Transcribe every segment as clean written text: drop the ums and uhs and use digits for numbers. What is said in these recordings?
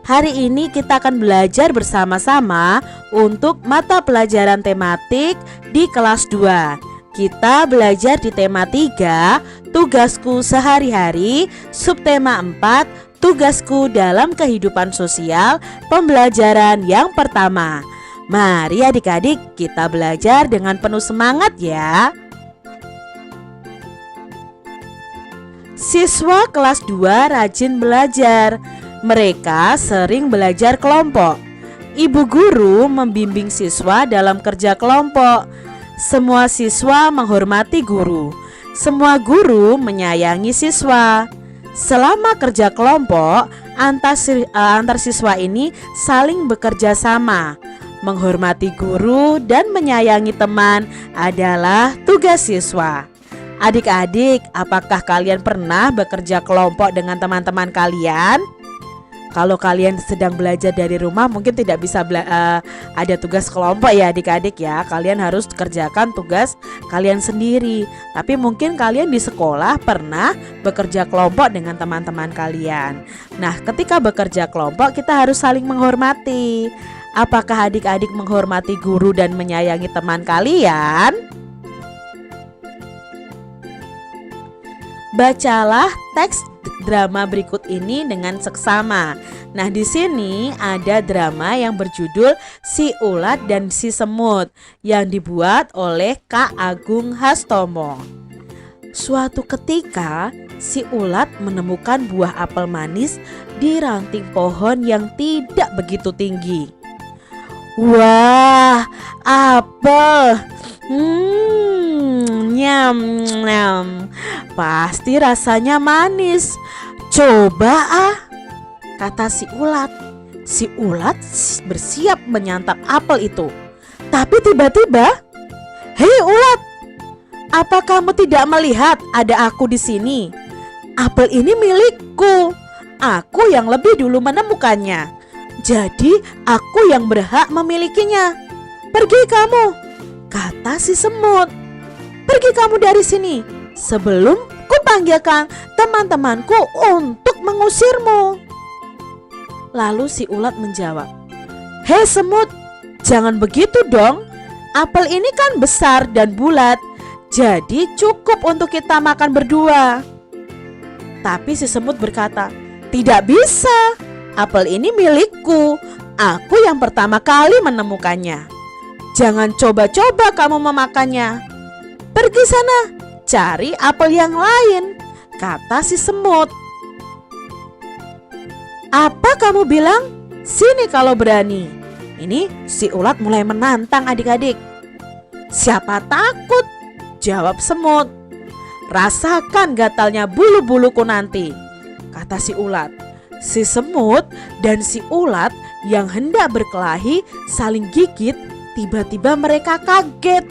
Hari ini kita akan belajar bersama-sama untuk mata pelajaran tematik di kelas 2. Kita belajar di tema 3, tugasku sehari-hari, subtema 4, tugasku dalam kehidupan sosial, pembelajaran yang pertama. Mari adik-adik kita belajar dengan penuh semangat ya. Siswa kelas 2 rajin belajar. Mereka sering belajar kelompok. Ibu guru membimbing siswa dalam kerja kelompok. Semua siswa menghormati guru. Semua guru menyayangi siswa. Selama kerja kelompok, antar siswa ini saling bekerja sama. Menghormati guru dan menyayangi teman adalah tugas siswa. Adik-adik, apakah kalian pernah bekerja kelompok dengan teman-teman kalian? Kalau kalian sedang belajar dari rumah mungkin tidak bisa ada tugas kelompok ya adik-adik ya. Kalian harus kerjakan tugas kalian sendiri. Tapi mungkin kalian di sekolah pernah bekerja kelompok dengan teman-teman kalian. Nah, ketika bekerja kelompok kita harus saling menghormati. Apakah adik-adik menghormati guru dan menyayangi teman kalian? Bacalah teks drama berikut ini dengan seksama. Nah, di sini ada drama yang berjudul Si Ulat dan Si Semut yang dibuat oleh Kak Agung Hastomo. Suatu ketika, si ulat menemukan buah apel manis di ranting pohon yang tidak begitu tinggi. Wah, apel. Nyam, nyam. Pasti rasanya manis. Coba kata si ulat. Si ulat bersiap menyantap apel itu. Tapi tiba-tiba, "Hei ulat, apa kamu tidak melihat ada aku di sini? Apel ini milikku. Aku yang lebih dulu menemukannya. Jadi aku yang berhak memilikinya. Pergi kamu," kata si semut. "Pergi kamu dari sini sebelum kupanggilkan teman-temanku untuk mengusirmu." Lalu si ulat menjawab, "Hei semut, jangan begitu dong. Apel ini kan besar dan bulat, jadi cukup untuk kita makan berdua." Tapi si semut berkata, "Tidak bisa. Apel ini milikku. Aku yang pertama kali menemukannya. Jangan coba-coba kamu memakannya. Pergi sana, cari apel yang lain," kata si semut. "Apa kamu bilang? Sini kalau berani." Ini si ulat mulai menantang adik-adik. "Siapa takut?" jawab semut. "Rasakan gatalnya bulu-buluku nanti," kata si ulat. Si semut dan si ulat yang hendak berkelahi saling gigit. Tiba-tiba mereka kaget.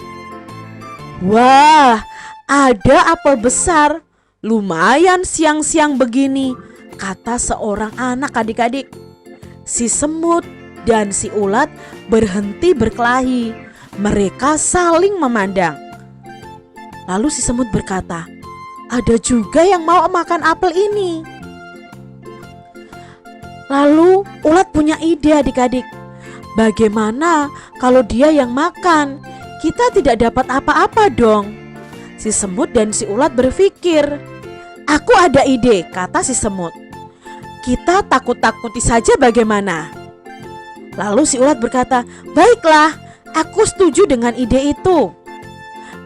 "Wah, ada apel besar. Lumayan siang-siang begini," kata seorang anak adik-adik. Si semut dan si ulat berhenti berkelahi. Mereka saling memandang. Lalu si semut berkata, "Ada juga yang mau makan apel ini." Lalu ulat punya ide adik-adik. Bagaimana kalau dia yang makan? Kita tidak dapat apa-apa dong. Si semut dan si ulat berpikir. "Aku ada ide," kata si semut. "Kita takut-takuti saja bagaimana?" Lalu si ulat berkata, "Baiklah, aku setuju dengan ide itu."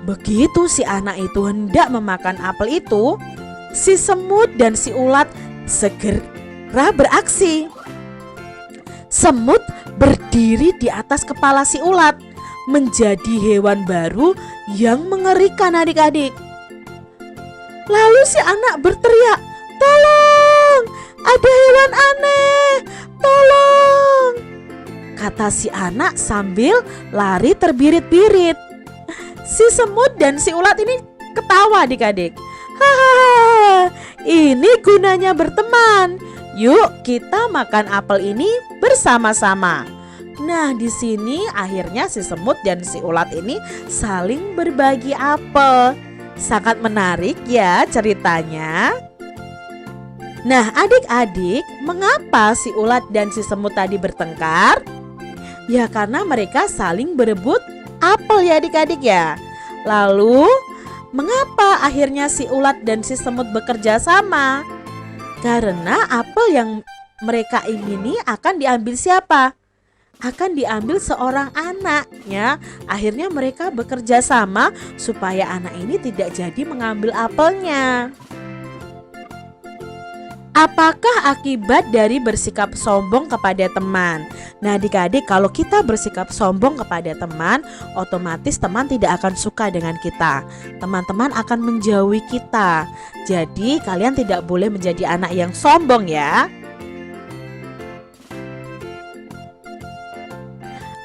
Begitu si anak itu hendak memakan apel itu, si semut dan si ulat segera beraksi. Semut berdiri di atas kepala si ulat, menjadi hewan baru yang mengerikan adik-adik. Lalu si anak berteriak, "Tolong, ada hewan aneh, tolong," kata si anak sambil lari terbirit-birit. Si semut dan si ulat ini ketawa adik-adik. "Hahaha, ini gunanya berteman. Yuk kita makan apel ini bersama-sama." Nah, di sini akhirnya si semut dan si ulat ini saling berbagi apel. Sangat menarik ya ceritanya. Nah, adik-adik, mengapa si ulat dan si semut tadi bertengkar? Ya karena mereka saling berebut apel ya adik-adik ya. Lalu, mengapa akhirnya si ulat dan si semut bekerja sama? Karena apel yang mereka ingini akan diambil siapa? Akan diambil seorang anak ya. Akhirnya mereka bekerja sama supaya anak ini tidak jadi mengambil apelnya. Apakah akibat dari bersikap sombong kepada teman? Nah adik-adik, kalau kita bersikap sombong kepada teman, otomatis teman tidak akan suka dengan kita. Teman-teman akan menjauhi kita. Jadi kalian tidak boleh menjadi anak yang sombong ya.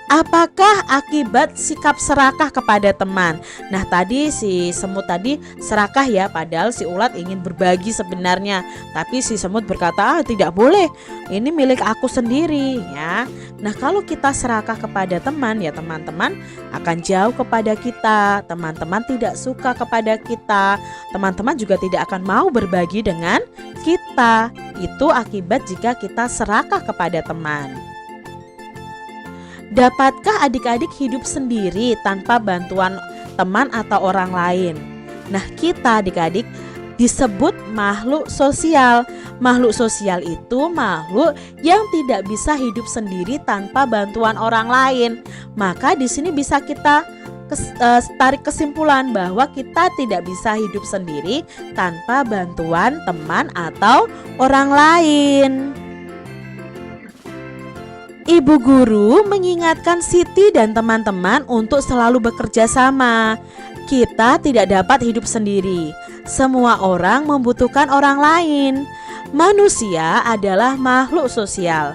Apakah akibat sikap serakah kepada teman? Nah tadi si semut tadi serakah ya, padahal si ulat ingin berbagi sebenarnya. Tapi si semut berkata, tidak boleh, ini milik aku sendiri ya. Nah kalau kita serakah kepada teman ya, teman-teman akan jauh kepada kita. Teman-teman tidak suka kepada kita. Teman-teman juga tidak akan mau berbagi dengan kita. Itu akibat jika kita serakah kepada teman. Dapatkah adik-adik hidup sendiri tanpa bantuan teman atau orang lain? Nah, kita adik-adik disebut makhluk sosial. Makhluk sosial itu makhluk yang tidak bisa hidup sendiri tanpa bantuan orang lain. Maka di sini bisa kita tarik kesimpulan bahwa kita tidak bisa hidup sendiri tanpa bantuan teman atau orang lain. Ibu guru mengingatkan Siti dan teman-teman untuk selalu bekerja sama. Kita tidak dapat hidup sendiri. Semua orang membutuhkan orang lain. Manusia adalah makhluk sosial.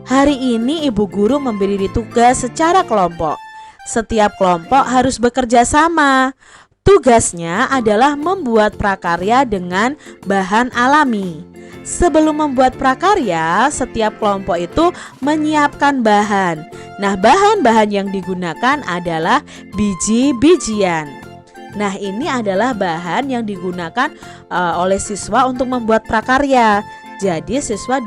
Hari ini ibu guru memberi tugas secara kelompok. Setiap kelompok harus bekerja sama. Tugasnya adalah membuat prakarya dengan bahan alami. Sebelum membuat prakarya, setiap kelompok itu menyiapkan bahan. Nah, bahan-bahan yang digunakan adalah biji-bijian. Nah, ini adalah bahan yang digunakan oleh siswa untuk membuat prakarya. Jadi siswa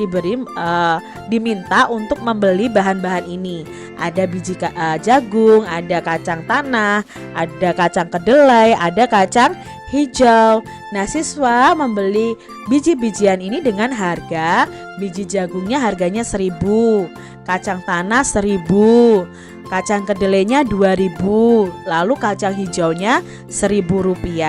diminta untuk membeli bahan-bahan ini. Ada biji jagung, ada kacang tanah, ada kacang kedelai, ada kacang hijau. Nah, siswa membeli biji-bijian ini dengan harga biji jagungnya harganya 1.000, kacang tanah 1.000, kacang kedelainya 2.000, lalu kacang hijaunya Rp1.000.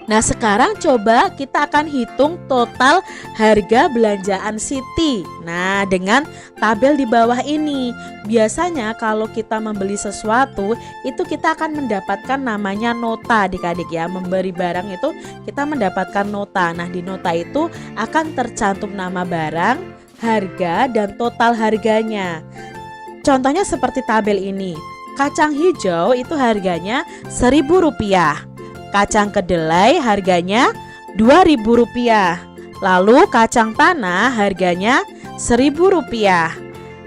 Nah sekarang coba kita akan hitung total harga belanjaan Siti. Nah dengan tabel di bawah ini. Biasanya kalau kita membeli sesuatu itu kita akan mendapatkan namanya nota adik-adik ya. Memberi barang itu kita mendapatkan nota. Nah di nota itu akan tercantum nama barang, harga dan total harganya. Contohnya seperti tabel ini. Kacang hijau itu harganya Rp1.000. Kacang kedelai harganya Rp2.000. Lalu kacang tanah harganya Rp1.000.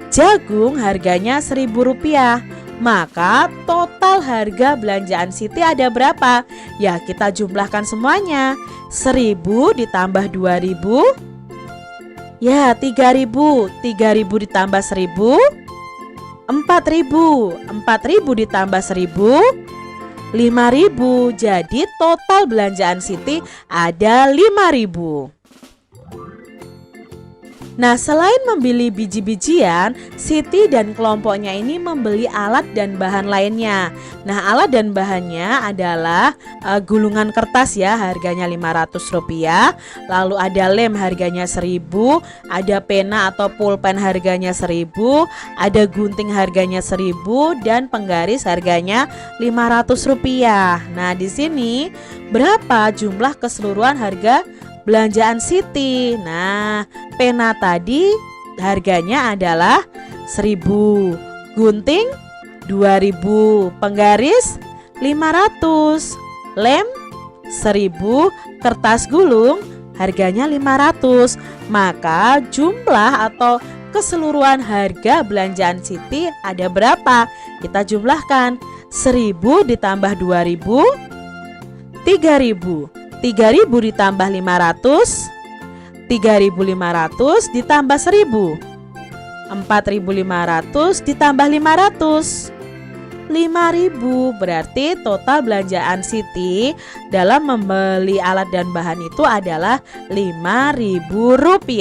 Jagung harganya Rp1.000. Maka total harga belanjaan Siti ada berapa? Ya kita jumlahkan semuanya. 1.000 ditambah 2.000. Ya 3.000. 3.000 ditambah 1.000. 4.000. 4.000 ditambah 1.000. 5.000. Jadi total belanjaan Siti ada 5.000. Nah selain membeli biji-bijian, Siti dan kelompoknya ini membeli alat dan bahan lainnya. Nah alat dan bahannya adalah gulungan kertas ya, harganya Rp500. Lalu ada lem harganya 1.000, ada pena atau pulpen harganya 1.000, ada gunting harganya 1.000, dan penggaris harganya Rp500. Nah di sini berapa jumlah keseluruhan harga belanjaan Siti? Nah, pena tadi harganya adalah 1.000, gunting 2.000, penggaris 500, lem 1.000, kertas gulung harganya 500. Maka jumlah atau keseluruhan harga belanjaan Siti ada berapa? Kita jumlahkan. 1.000 ditambah 2.000, 3.000. 3.000 ditambah 500, 3.500 ditambah 1.000, 4.500 ditambah 500, 5.000. Berarti total belanjaan Siti dalam membeli alat dan bahan itu adalah Rp5.000.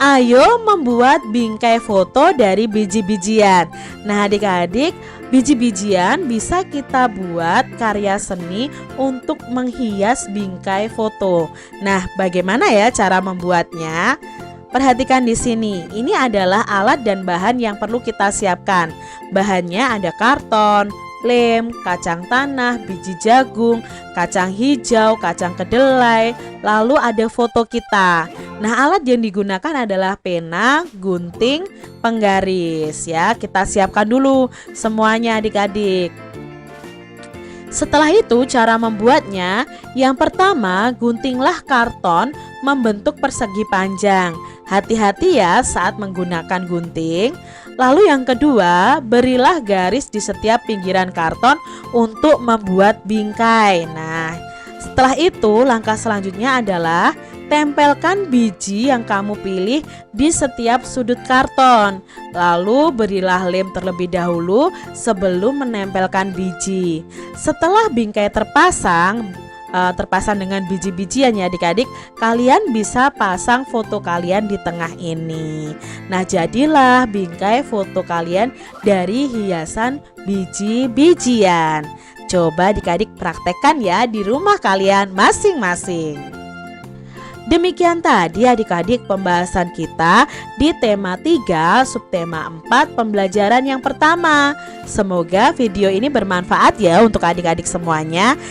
Ayo membuat bingkai foto dari biji-bijian. Nah adik-adik, biji-bijian bisa kita buat karya seni untuk menghias bingkai foto. Nah, bagaimana ya cara membuatnya? Perhatikan di sini. Ini adalah alat dan bahan yang perlu kita siapkan. Bahannya ada karton, lem, kacang tanah, biji jagung, kacang hijau, kacang kedelai, lalu ada foto kita. Nah, alat yang digunakan adalah pena, gunting, penggaris ya. Kita siapkan dulu semuanya adik-adik. Setelah itu cara membuatnya, yang pertama guntinglah karton membentuk persegi panjang. Hati-hati ya saat menggunakan gunting. Lalu yang kedua, berilah garis di setiap pinggiran karton untuk membuat bingkai. Nah, setelah itu langkah selanjutnya adalah tempelkan biji yang kamu pilih di setiap sudut karton. Lalu berilah lem terlebih dahulu sebelum menempelkan biji. Setelah bingkai terpasang dengan biji-bijian ya adik-adik, kalian bisa pasang foto kalian di tengah ini. Nah, jadilah bingkai foto kalian dari hiasan biji-bijian. Coba adik-adik praktekkan ya di rumah kalian masing-masing. Demikian tadi adik-adik pembahasan kita di tema 3 subtema 4 pembelajaran yang pertama. Semoga video ini bermanfaat ya untuk adik-adik semuanya.